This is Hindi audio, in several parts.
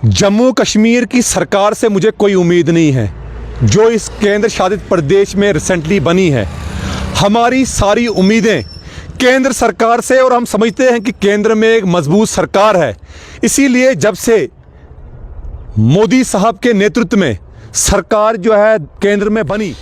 जम्मू कश्मीर की सरकार से मुझे कोई उम्मीद नहीं है जो इस केंद्र शासित प्रदेश में रिसेंटली बनी है। हमारी सारी उम्मीदें केंद्र सरकार से, और हम समझते हैं कि केंद्र में एक मजबूत सरकार है। इसीलिए जब से मोदी साहब के नेतृत्व में सरकार जो है केंद्र में बनी।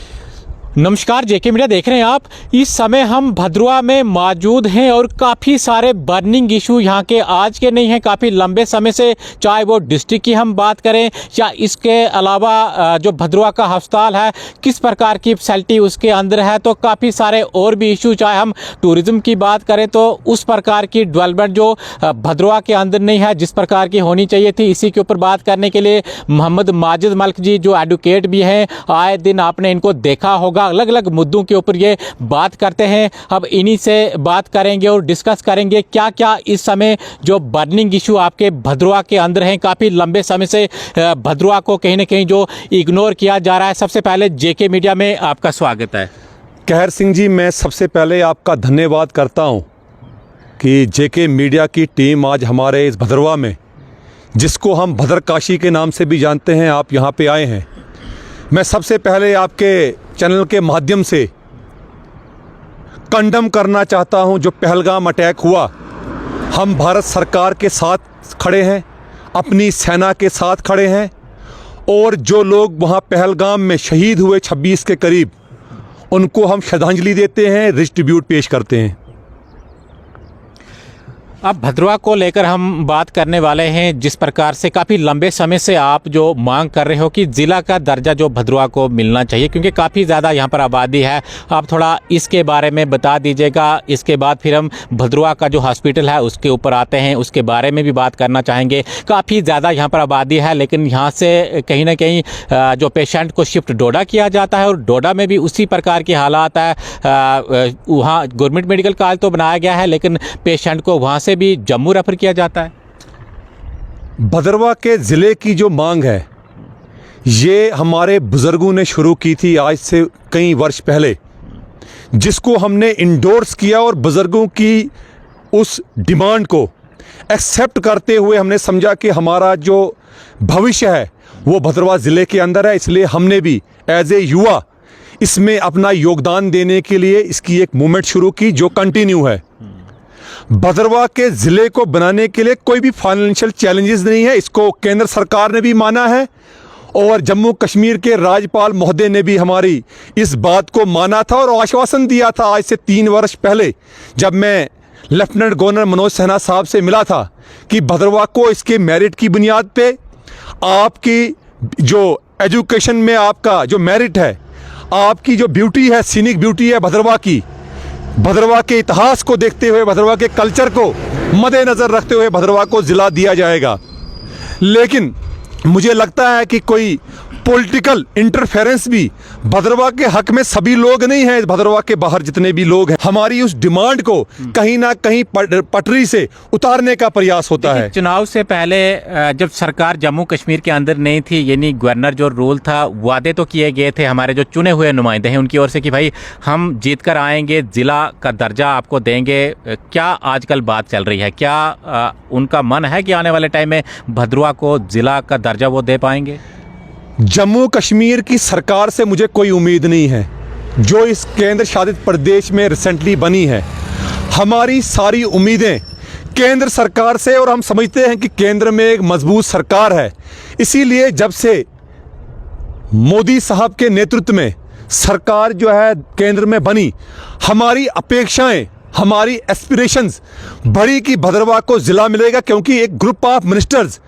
नमस्कार, जेके मीडिया देख रहे हैं आप। इस समय हम भद्रवा में मौजूद हैं और काफ़ी सारे बर्निंग इशू यहाँ के आज के नहीं हैं, काफ़ी लंबे समय से, चाहे वो डिस्ट्रिक्ट की हम बात करें या इसके अलावा जो भद्रवा का अस्पताल है किस प्रकार की फैसिलिटी उसके अंदर है, तो काफ़ी सारे और भी इशू, चाहे हम टूरिज़्म की बात करें तो उस प्रकार की डेवलपमेंट जो भद्रवा के अंदर नहीं है जिस प्रकार की होनी चाहिए थी। इसी के ऊपर बात करने के लिए मोहम्मद माजिद मलिक जी जो एडवोकेट भी हैं, आए दिन आपने इनको देखा होगा, अलग अलग मुद्दों के ऊपर ये बात करते हैं। अब इन्हीं से बात करेंगे और डिस्कस करेंगे क्या क्या इस समय जो बर्निंग इशू आपके भद्रवा के अंदर हैं। काफ़ी लंबे समय से भद्रवा को कहीं ना कहीं जो इग्नोर किया जा रहा है। सबसे पहले जेके मीडिया में आपका स्वागत है। कहर सिंह जी, मैं सबसे पहले आपका धन्यवाद करता हूं कि जेके मीडिया की टीम आज हमारे इस भद्रवा में, जिसको हम भद्रकाशी के नाम से भी जानते हैं, आप यहाँ पे आए हैं। मैं सबसे पहले आपके चैनल के माध्यम से कंडम करना चाहता हूं जो पहलगाम अटैक हुआ। हम भारत सरकार के साथ खड़े हैं, अपनी सेना के साथ खड़े हैं, और जो लोग वहां पहलगाम में शहीद हुए 26 के करीब, उनको हम श्रद्धांजलि देते हैं, रिट्रिब्यूट पेश करते हैं। अब भद्रवा को लेकर हम बात करने वाले हैं। जिस प्रकार से काफ़ी लंबे समय से आप जो मांग कर रहे हो कि ज़िला का दर्जा जो भद्रवा को मिलना चाहिए, क्योंकि काफ़ी ज़्यादा यहाँ पर आबादी है, आप थोड़ा इसके बारे में बता दीजिएगा। इसके बाद फिर हम भद्रवा का जो हॉस्पिटल है उसके ऊपर आते हैं, उसके बारे में भी बात करना चाहेंगे। काफ़ी ज़्यादा यहाँ पर आबादी है, लेकिन यहाँ से कहीं ना कहीं जो पेशेंट को शिफ्ट डोडा किया जाता है, और डोडा में भी उसी प्रकार की हालात है। वहाँ गवर्नमेंट मेडिकल कॉलेज तो बनाया गया है, लेकिन पेशेंट को वहाँ से भी जम्मू रेफर किया जाता है। भद्रवा के ज़िले की जो मांग है, ये हमारे बुज़ुर्गों ने शुरू की थी आज से कई वर्ष पहले, जिसको हमने इंडोर्स किया, और बुज़ुर्गों की उस डिमांड को एक्सेप्ट करते हुए हमने समझा कि हमारा जो भविष्य है वो भद्रवा ज़िले के अंदर है। इसलिए हमने भी एज ए युवा इसमें अपना योगदान देने के लिए इसकी एक मूवमेंट शुरू की जो कंटिन्यू है। भद्रवा के ज़िले को बनाने के लिए कोई भी फाइनेंशियल चैलेंजेस नहीं है, इसको केंद्र सरकार ने भी माना है, और जम्मू कश्मीर के राज्यपाल महोदय ने भी हमारी इस बात को माना था और आश्वासन दिया था आज से 3 वर्ष पहले, जब मैं लेफ्टिनेंट गवर्नर मनोज सिन्हा साहब से मिला था, कि भद्रवा को इसके मेरिट की बुनियाद पे, आपकी जो एजुकेशन में आपका जो मेरिट है, आपकी जो ब्यूटी है, सीनिक ब्यूटी है भद्रवा की, भद्रवा के इतिहास को देखते हुए, भद्रवा के कल्चर को मद्देनज़र रखते हुए भद्रवा को ज़िला दिया जाएगा। लेकिन मुझे लगता है कि कोई पॉलिटिकल इंटरफेरेंस भी भद्रवा के हक में सभी लोग नहीं हैं। भद्रवा के बाहर जितने भी लोग हैं, हमारी उस डिमांड को कहीं ना कहीं पटरी से उतारने का प्रयास होता है। चुनाव से पहले जब सरकार जम्मू कश्मीर के अंदर नहीं थी, यानी गवर्नर जो रूल था, वादे तो किए गए थे हमारे जो चुने हुए नुमाइंदे हैं उनकी ओर से कि भाई हम जीत कर आएंगे, ज़िला का दर्जा आपको देंगे। क्या आजकल बात चल रही है? क्या उनका मन है कि आने वाले टाइम में भद्रवा को ज़िला का दर्जा वो दे पाएंगे? जम्मू कश्मीर की सरकार से मुझे कोई उम्मीद नहीं है जो इस केंद्र शासित प्रदेश में रिसेंटली बनी है। हमारी सारी उम्मीदें केंद्र सरकार से, और हम समझते हैं कि केंद्र में एक मजबूत सरकार है। इसीलिए जब से मोदी साहब के नेतृत्व में सरकार जो है केंद्र में बनी, हमारी अपेक्षाएं, हमारी एस्पिरेशंस बढ़ी कि भद्रवा को ज़िला मिलेगा, क्योंकि एक ग्रुप ऑफ मिनिस्टर्स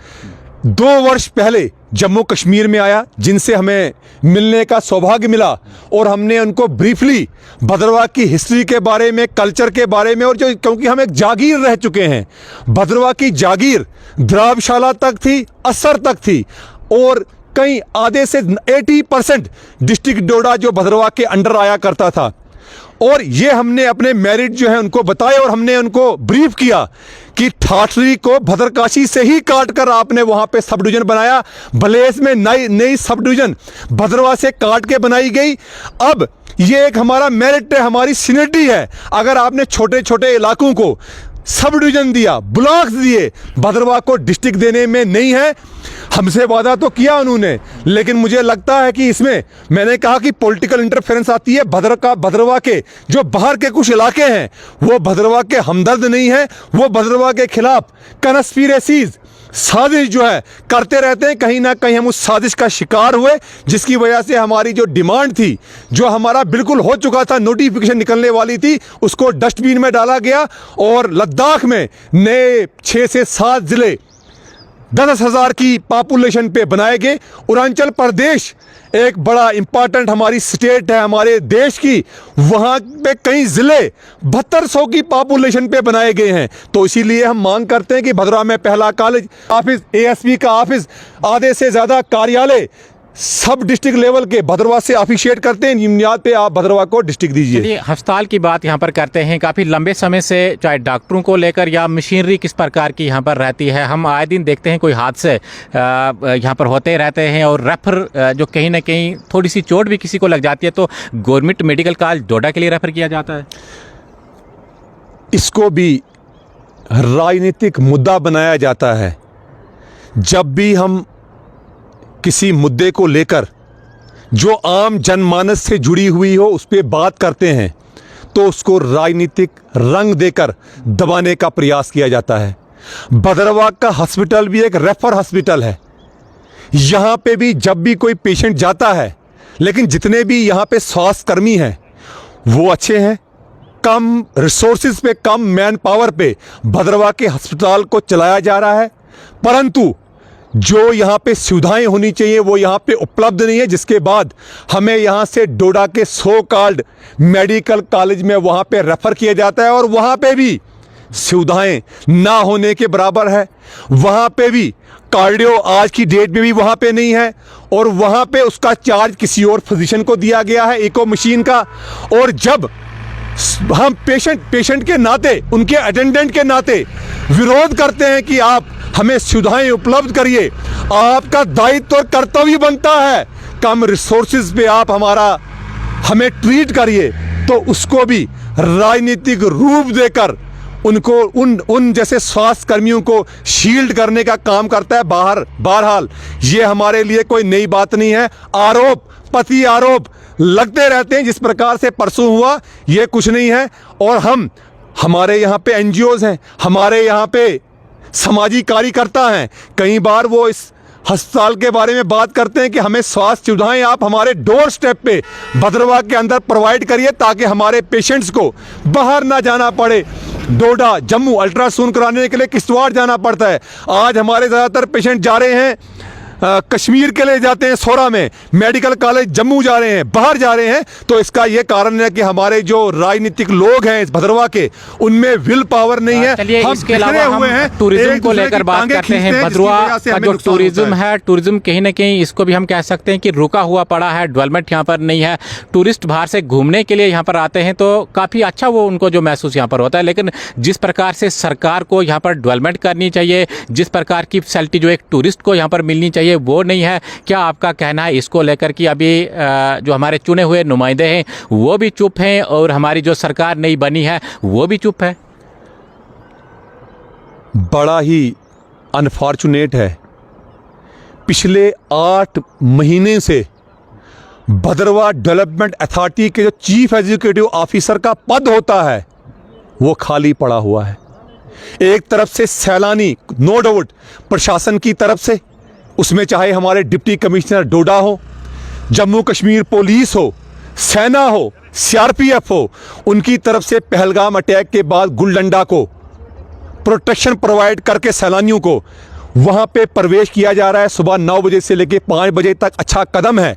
2 वर्ष पहले जम्मू कश्मीर में आया, जिनसे हमें मिलने का सौभाग्य मिला, और हमने उनको ब्रीफली भद्रवा की हिस्ट्री के बारे में, कल्चर के बारे में, और जो क्योंकि हम एक जागीर रह चुके हैं, भद्रवा की जागीर द्राबशाला तक थी, असर तक थी, और कई आधे से 80% डिस्ट्रिक्ट डोडा जो भद्रवा के अंडर आया करता था। और ये हमने अपने मेरिट जो है उनको बताए, और हमने उनको ब्रीफ किया कि ठाठरी को भद्रकाशी से ही काट कर आपने वहाँ पे सब डिवीज़न बनाया, भले इसमें नई सब डिवीज़न भद्रवा से काट के बनाई गई। अब ये एक हमारा मेरिट है, हमारी सीनियरिटी है। अगर आपने छोटे छोटे इलाकों को सब डिवीज़न दिया, ब्लॉक्स दिए, भद्रवा को डिस्ट्रिक्ट देने में नहीं है। हमसे वादा तो किया उन्होंने, लेकिन मुझे लगता है कि इसमें मैंने कहा कि पॉलिटिकल इंटरफेरेंस आती है। भद्रवा के जो बाहर के कुछ इलाके हैं वो भद्रवा के हमदर्द नहीं है, वो भद्रवा के खिलाफ कन्स्पिरेसीज साजिश जो है करते रहते हैं। कहीं ना कहीं हम उस साजिश का शिकार हुए, जिसकी वजह से हमारी जो डिमांड थी, जो हमारा बिल्कुल हो चुका था, नोटिफिकेशन निकलने वाली थी, उसको डस्टबिन में डाला गया और लद्दाख में नए 6 से 7 जिले 10,000 की पॉपुलेशन पे बनाए गए। अरुणाचल प्रदेश एक बड़ा इंपॉर्टेंट हमारी स्टेट है हमारे देश की, वहाँ पे कई ज़िले 7200 की पॉपुलेशन पे बनाए गए हैं। तो इसीलिए हम मांग करते हैं कि भद्रवा में पहला कॉलेज ऑफिस, एएसपी का ऑफिस, आधे से ज़्यादा कार्यालय सब डिस्ट्रिक्ट लेवल के भद्रवा से ऑफिशिएट करते हैं। बुनियाद पे आप भद्रवा को डिस्ट्रिक्ट दीजिए। चलिए, अस्पताल की बात यहाँ पर करते हैं। काफ़ी लंबे समय से चाहे डॉक्टरों को लेकर या मशीनरी किस प्रकार की यहाँ पर रहती है, हम आए दिन देखते हैं कोई हादसे यहाँ पर होते रहते हैं और रेफर जो कहीं ना कहीं थोड़ी सी चोट भी किसी को लग जाती है तो गवर्नमेंट मेडिकल कॉलेज डोडा के लिए रेफर किया जाता है। इसको भी राजनीतिक मुद्दा बनाया जाता है। जब भी हम किसी मुद्दे को लेकर जो आम जनमानस से जुड़ी हुई हो उस पर बात करते हैं तो उसको राजनीतिक रंग देकर दबाने का प्रयास किया जाता है। भद्रवा का हॉस्पिटल भी एक रेफर हॉस्पिटल है। यहाँ पे भी जब भी कोई पेशेंट जाता है, लेकिन जितने भी यहाँ पे स्वास्थ्य कर्मी हैं वो अच्छे हैं। कम रिसोर्सेज पे, कम मैन पावर पे भद्रवा के अस्पताल को चलाया जा रहा है, परंतु जो यहाँ पे सुविधाएं होनी चाहिए वो यहाँ पे उपलब्ध नहीं है, जिसके बाद हमें यहाँ से डोडा के सो कॉल्ड मेडिकल कॉलेज में वहाँ पे रेफ़र किया जाता है और वहाँ पे भी सुविधाएं ना होने के बराबर है। वहाँ पे भी कार्डियो आज की डेट में भी वहाँ पे नहीं है और वहाँ पे उसका चार्ज किसी और फिजिशियन को दिया गया है, एको मशीन का। और जब हम पेशेंट के नाते, उनके अटेंडेंट के नाते विरोध करते हैं कि आप हमें सुविधाएं उपलब्ध करिए, आपका दायित्व और कर्तव्य बनता है, कम रिसोर्सेज पे आप हमें ट्रीट करिए, तो उसको भी राजनीतिक रूप देकर उनको उन जैसे स्वास्थ्य कर्मियों को शील्ड करने का काम करता है। बहरहाल ये हमारे लिए कोई नई बात नहीं है। आरोप पति आरोप लगते रहते हैं, जिस प्रकार से परसों हुआ ये कुछ नहीं है। और हमारे यहाँ पे एनजीओज हैं, हमारे यहाँ पे सामाजिक कार्यकर्ता हैं, कई बार वो इस अस्पताल के बारे में बात करते हैं कि हमें स्वास्थ्य सुविधाएं आप हमारे डोर स्टेप पे भद्रवा के अंदर प्रोवाइड करिए, ताकि हमारे पेशेंट्स को बाहर ना जाना पड़े। डोडा, जम्मू अल्ट्रासाउंड कराने के लिए किश्तवाड़ जाना पड़ता है। आज हमारे ज़्यादातर पेशेंट जा रहे हैं कश्मीर के लिए जाते हैं, सोरा में, मेडिकल कॉलेज जम्मू जा रहे हैं, बाहर जा रहे हैं। तो इसका ये कारण है कि हमारे जो राजनीतिक लोग हैं इस भद्रवा के, उनमें विल पावर नहीं है। चलिए, इसके अलावा हम टूरिज्म को लेकर बात करते हैं। भद्रवा का जो टूरिज्म है, टूरिज्म कहीं ना कहीं इसको भी हम कह सकते हैं कि रुका हुआ पड़ा है, डेवलपमेंट यहाँ पर नहीं है। टूरिस्ट बाहर से घूमने के लिए यहाँ पर आते हैं तो काफ़ी अच्छा वो उनको जो महसूस यहाँ पर होता है, लेकिन जिस प्रकार से सरकार को यहाँ पर डेवलपमेंट करनी चाहिए, जिस प्रकार की फैसिलिटी जो एक टूरिस्ट को यहाँ पर मिलनी चाहिए वो नहीं है। क्या आपका कहना है इसको लेकर कि अभी जो हमारे चुने हुए नुमाइंदे हैं वो भी चुप हैं और हमारी जो सरकार नई बनी है वो भी चुप है? बड़ा ही अनफॉर्चुनेट है, पिछले 8 महीने से भद्रवा डेवलपमेंट अथॉरिटी के जो चीफ एग्जीक्यूटिव ऑफिसर का पद होता है वो खाली पड़ा हुआ है। एक तरफ से सैलानी, नो डाउट प्रशासन की तरफ से, उसमें चाहे हमारे डिप्टी कमिश्नर डोडा हो, जम्मू कश्मीर पुलिस हो, सेना हो, सीआरपीएफ हो, उनकी तरफ से पहलगाम अटैक के बाद गुलडंडा को प्रोटेक्शन प्रोवाइड करके सैलानियों को वहाँ पे प्रवेश किया जा रहा है सुबह 9 बजे से लेकर 5 बजे तक। अच्छा कदम है,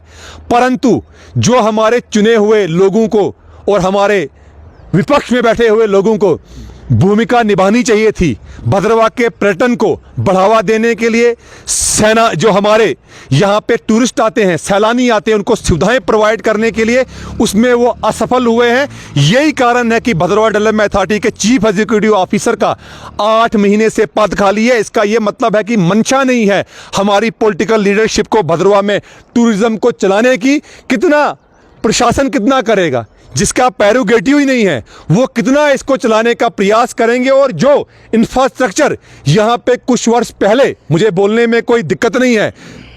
परंतु जो हमारे चुने हुए लोगों को और हमारे विपक्ष में बैठे हुए लोगों को भूमिका निभानी चाहिए थी। भद्रवा के पर्यटन को बढ़ावा देने के लिए सेना, जो हमारे यहाँ पे टूरिस्ट आते हैं, सैलानी आते हैं, उनको सुविधाएं प्रोवाइड करने के लिए, उसमें वो असफल हुए हैं। यही कारण है कि भद्रवा डेवलपमेंट अथॉरिटी के चीफ एग्जीक्यूटिव ऑफिसर का 8 महीने से पद खाली है। इसका ये मतलब है कि मंशा नहीं है हमारी पॉलिटिकल लीडरशिप को भद्रवा में टूरिज्म को चलाने की। प्रशासन कितना करेगा? जिसका पैरोगेटिव ही नहीं है, वो कितना इसको चलाने का प्रयास करेंगे। और जो इंफ्रास्ट्रक्चर यहाँ पे कुछ वर्ष पहले, मुझे बोलने में कोई दिक्कत नहीं है,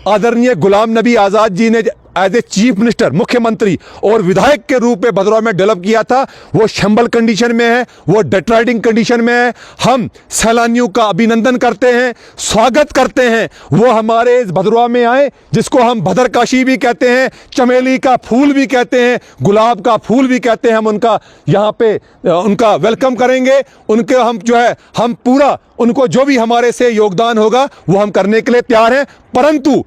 आदरणीय गुलाम नबी आज़ाद जी ने एज ए चीफ मिनिस्टर, मुख्यमंत्री और विधायक के रूप में भदरवा में डेवलप किया था, वो शंबल कंडीशन में है, वो डेट्राइडिंग कंडीशन में है। हम सैलानियों का अभिनंदन करते हैं, स्वागत करते हैं, वो हमारे इस भदरवा में आए, जिसको हम भदरकाशी भी कहते हैं, चमेली का फूल भी कहते हैं, गुलाब का फूल भी कहते हैं। हम उनका यहाँ पे उनका वेलकम करेंगे, उनके हम जो है हम पूरा उनको जो भी हमारे से योगदान होगा वो हम करने के लिए तैयार हैं। परंतु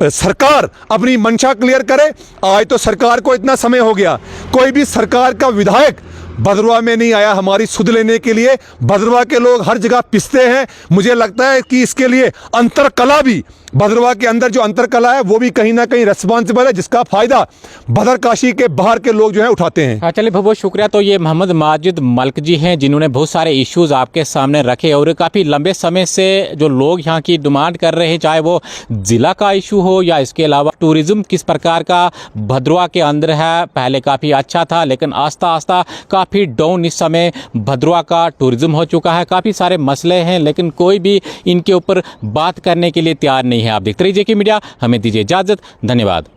सरकार अपनी मंशा क्लियर करे। आज तो सरकार को इतना समय हो गया, कोई भी सरकार का विधायक भदरवा में नहीं आया हमारी सुध लेने के लिए। भदरवा के लोग हर जगह पिसते हैं। मुझे लगता है कि इसके लिए अंतरकला भी, भदरवा के अंदर जो अंतरकला है वो भी कहीं ना कहीं रिस्पॉन्सिबल है, जिसका फायदा भदरकाशी के बाहर के लोग जो है उठाते हैं। चलिए बहुत बहुत शुक्रिया। तो ये मोहम्मद माजिद मलिक जी हैं, जिन्होंने बहुत सारे इश्यूज आपके सामने रखे और काफ़ी लंबे समय से जो लोग यहाँ की डिमांड कर रहे हैं, चाहे वो ज़िला का इशू हो या इसके अलावा टूरिज़्म किस प्रकार का भदरवा के अंदर है। पहले काफ़ी अच्छा था, लेकिन आस्ता आस्ता काफ़ी डाउन इस समय भदरवा का टूरिज़्म हो चुका है। काफ़ी सारे मसले हैं, लेकिन कोई भी इनके ऊपर बात करने के लिए तैयार नहीं है। आप देखते रहिए जेके मीडिया, हमें दीजिए इजाज़त। धन्यवाद।